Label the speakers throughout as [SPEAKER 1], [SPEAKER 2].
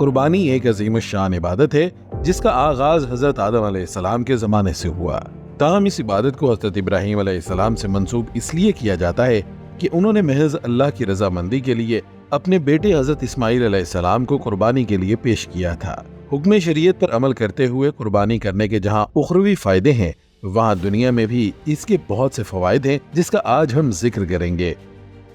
[SPEAKER 1] कुर्बानी एक अजीम शान इबादत है जिसका आगाज हजरत आदम अलैहिस्सलाम के जमाने से हुआ। ताहम इस इबादत को हजरत इब्राहीम अलैहिस्सलाम से मंसूब इसलिए किया जाता है कि उन्होंने महज अल्लाह की रजामंदी के लिए अपने बेटे हजरत इस्माइल अलैहिस्सलाम को कुर्बानी के लिए पेश किया था। हुक्म शरीयत पर अमल करते हुए कुर्बानी करने के जहाँ उखरवी फायदे हैं, वहाँ दुनिया में भी इसके बहुत से फवायद हैं जिसका आज हम जिक्र करेंगे।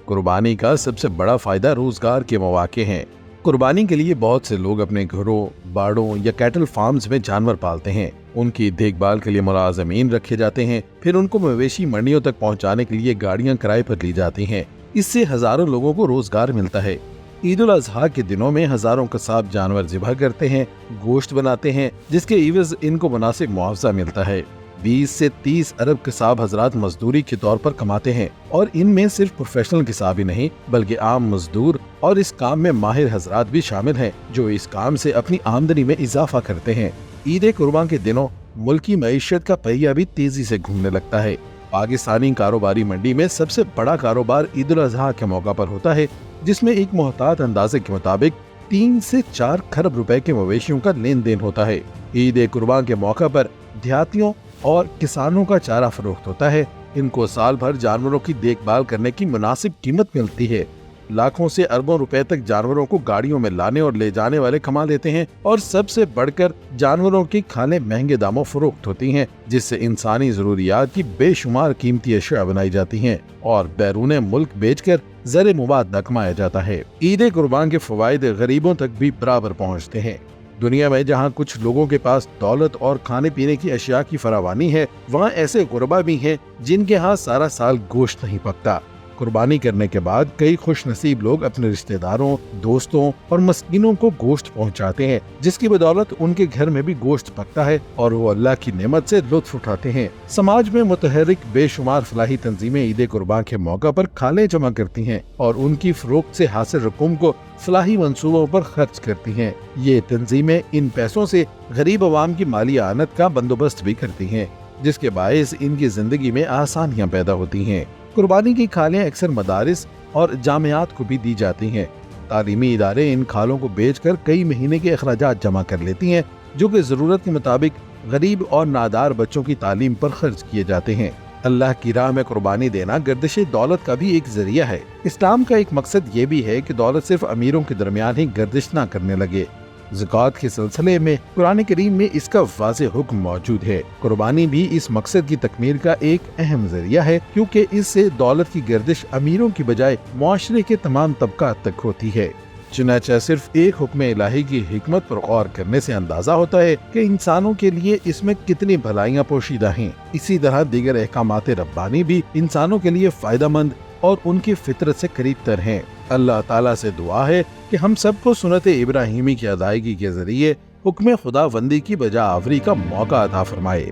[SPEAKER 1] कुर्बानी का सबसे बड़ा फायदा रोजगार के मौके हैं। कुर्बानी के लिए बहुत से लोग अपने घरों, बाड़ों या कैटल फार्म्स में जानवर पालते हैं। उनकी देखभाल के लिए मुलाजमीन रखे जाते हैं, फिर उनको मवेशी मंडियों तक पहुंचाने के लिए गाड़ियां किराए पर ली जाती हैं। इससे हजारों लोगों को रोजगार मिलता है। ईद उल अजहा के दिनों में हजारों कसाब जानवर ज़िबह करते हैं, गोश्त बनाते हैं, जिसके इवज इनको मुनासिब मुआवजा मिलता है। 20 से 30 अरब किसाब हजरात मजदूरी के तौर पर कमाते हैं और इनमें सिर्फ प्रोफेशनल किसाब ही नहीं बल्कि आम मजदूर और इस काम में माहिर हजरात भी शामिल हैं जो इस काम से अपनी आमदनी में इजाफा करते हैं। ईद कुर्बान के दिनों मुल्क की मईशत का पहिया भी तेजी से घूमने लगता है। पाकिस्तानी कारोबारी मंडी में सबसे बड़ा कारोबार ईद उल अजहा के मौका पर होता है, जिसमें एक मोहतात अंदाजे के मुताबिक 3 से 4 खरब रुपए के मवेशियों का लेन देन होता है। ईद कुर्बान के मौका पर देहातियों और किसानों का चारा फरोख्त होता है। इनको साल भर जानवरों की देखभाल करने की मुनासिब कीमत मिलती है। लाखों से अरबों रुपए तक जानवरों को गाड़ियों में लाने और ले जाने वाले कमा लेते हैं और सबसे बढ़कर जानवरों की खाने महंगे दामों फरोख्त होती हैं, जिससे इंसानी जरूरियात की बेशुमार कीमती अशिया बनाई जाती हैं और बैरून मुल्क बेचकर ज़र मुबादला कमाया जाता है। ईद कुर्बान के फवायद गरीबों तक भी बराबर पहुँचते हैं। दुनिया में जहाँ कुछ लोगों के पास दौलत और खाने पीने की अशिया की फरावानी है, वहाँ ऐसे गुरबा भी हैं जिनके यहाँ सारा साल गोश्त नहीं पकता। कुर्बानी करने के बाद कई खुश नसीब लोग अपने रिश्तेदारों, दोस्तों और मस्कीनों को गोश्त पहुँचाते हैं, जिसकी बदौलत उनके घर में भी गोश्त पकता है और वो अल्लाह की नेमत से लुत्फ उठाते हैं। समाज में मुतहरिक बेशुमार फलाही तंजीमें ईद कुर्बान के मौका पर खाले जमा करती हैं और उनकी फरोख्त से हासिल रकूम को फलाही मंसूबों पर खर्च करती हैं। ये तंजीमें इन पैसों से गरीब अवाम की माली आनत का बंदोबस्त भी करती हैं, जिसके बायस इनकी जिंदगी में आसानियाँ पैदा होती हैं। कुर्बानी की खालें अक्सर मदारिस और जामियात को भी दी जाती हैं। तालीमी इदारे इन खालों को बेचकर कई महीने के अखराजात जमा कर लेती हैं, जो कि जरूरत के मुताबिक गरीब और नादार बच्चों की तालीम पर खर्च किए जाते हैं। अल्लाह की राह में कुर्बानी देना गर्दिश दौलत का भी एक जरिया है। इस्लाम का एक मकसद ये भी है कि दौलत सिर्फ अमीरों के दरमियान ही गर्दिश न करने लगे। ज़कात के सिलसिले में कुरान करीम में इसका वाज़ेह हुक्म मौजूद है। कुर्बानी भी इस मकसद की तकमील का एक अहम जरिया है, क्योंकि इससे दौलत की गर्दिश अमीरों की बजाय मुआशरे के तमाम तबकात तक होती है। चुनांचे सिर्फ एक हुक्म इलाही की हिकमत पर गौर करने से अंदाजा होता है कि इंसानों के लिए इसमें कितनी भलाइयाँ पोशीदा हैं। इसी तरह दीगर अहकामात रब्बानी भी इंसानों के लिए फायदेमंद और उनकी फितरत से करीब तर हैं। अल्लाह ताला से दुआ है कि हम सबको सुन्नत इब्राहीमी की अदायगी के जरिए हुक्म खुदाबंदी की बजा आवरी का मौका अता फरमाए।